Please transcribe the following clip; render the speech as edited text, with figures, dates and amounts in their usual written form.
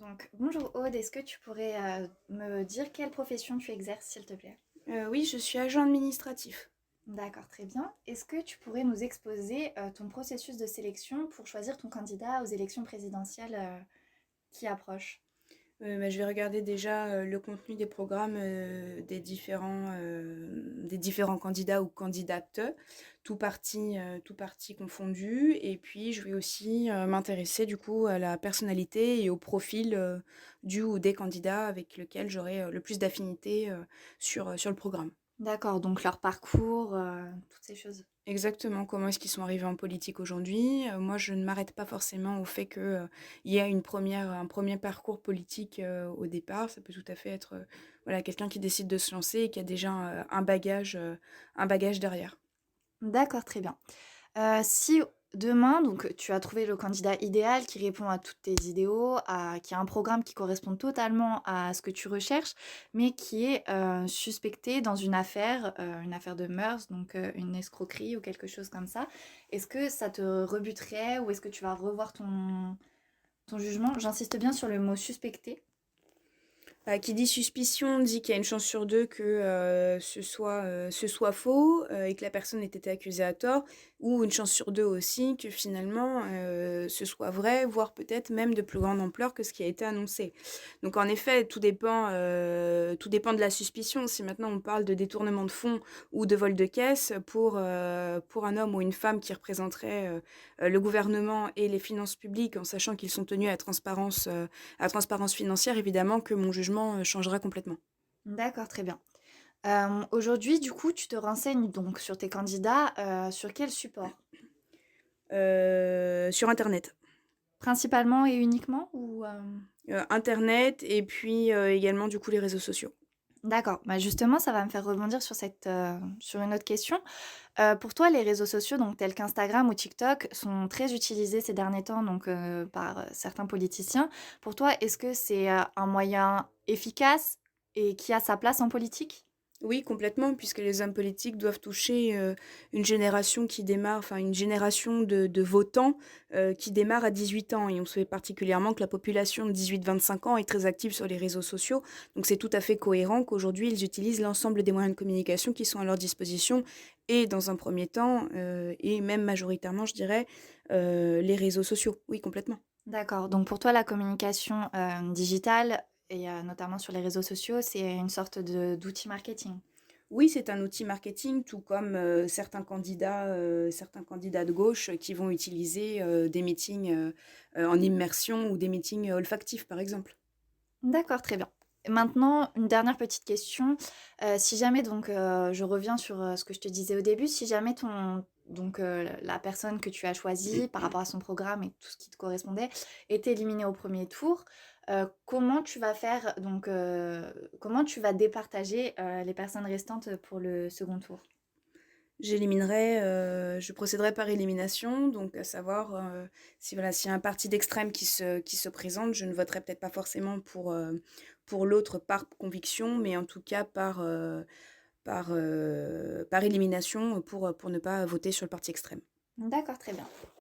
Donc, bonjour Aude, est-ce que tu pourrais me dire quelle profession tu exerces, s'il te plaît? Oui, je suis agent administratif. D'accord, très bien. Est-ce que tu pourrais nous exposer ton processus de sélection pour choisir ton candidat aux élections présidentielles qui approchent? Je vais regarder déjà le contenu des programmes des différents candidats ou candidates, tout parti confondu. Et puis, je vais aussi m'intéresser du coup à la personnalité et au profil du ou des candidats avec lequel j'aurai le plus d'affinité sur le programme. D'accord, donc leur parcours, toutes ces choses. Exactement, comment est-ce qu'ils sont arrivés en politique aujourd'hui? Moi, je ne m'arrête pas forcément au fait que, il y a un premier parcours politique, au départ. Ça peut tout à fait être, voilà, quelqu'un qui décide de se lancer et qui a déjà un bagage derrière. D'accord, très bien. Si demain, donc tu as trouvé le candidat idéal qui répond à toutes tes idéaux, qui a un programme qui correspond totalement à ce que tu recherches, mais qui est suspecté dans une affaire de mœurs, donc une escroquerie ou quelque chose comme ça, est-ce que ça te rebuterait ou est-ce que tu vas revoir ton jugement? J'insiste bien sur le mot suspecté. Qui dit suspicion dit qu'il y a une chance sur 2 que, ce soit faux, et que la personne ait été accusée à tort, ou une chance sur 2 aussi que finalement, ce soit vrai, voire peut-être même de plus grande ampleur que ce qui a été annoncé. Donc en effet, tout dépend de la suspicion. Si maintenant on parle de détournement de fonds ou de vol de caisse pour un homme ou une femme qui représenterait, le gouvernement et les finances publiques en sachant qu'ils sont tenus à transparence financière, évidemment que mon jugement changera complètement. D'accord, très bien. Aujourd'hui, du coup, tu te renseignes donc sur tes candidats, sur quel support? Sur internet. Principalement et uniquement ou Internet et puis, également du coup les réseaux sociaux. D'accord, bah, justement, ça va me faire rebondir sur une autre question. Pour toi, les réseaux sociaux, donc tels qu'Instagram ou TikTok, sont très utilisés ces derniers temps, donc par, certains politiciens. Pour toi, est-ce que c'est, un moyen efficace et qui a sa place en politique? Oui, complètement, puisque les hommes politiques doivent toucher, une génération qui démarre enfin une génération de votants, qui démarre à 18 ans et on sait particulièrement que la population de 18-25 ans est très active sur les réseaux sociaux. Donc c'est tout à fait cohérent qu'aujourd'hui ils utilisent l'ensemble des moyens de communication qui sont à leur disposition et dans un premier temps, et même majoritairement je dirais, les réseaux sociaux. Oui, complètement. D'accord, donc pour toi, la communication, digitale et notamment sur les réseaux sociaux, c'est une sorte de d'outil marketing? Oui, c'est un outil marketing, tout comme certains candidats de gauche qui vont utiliser des meetings en immersion ou des meetings olfactifs, par exemple. D'accord, très bien. Maintenant, une dernière petite question. Si jamais donc, je reviens sur, ce que je te disais au début, si jamais la personne que tu as choisie par rapport à son programme et tout ce qui te correspondait est éliminée au premier tour, comment tu vas départager, les personnes restantes pour le second tour? Je procéderai par élimination, donc à savoir, si voilà, s'il y a un parti d'extrême qui se présente, je ne voterai peut-être pas forcément pour l'autre par conviction, mais en tout cas par élimination pour ne pas voter sur le parti extrême. D'accord, très bien.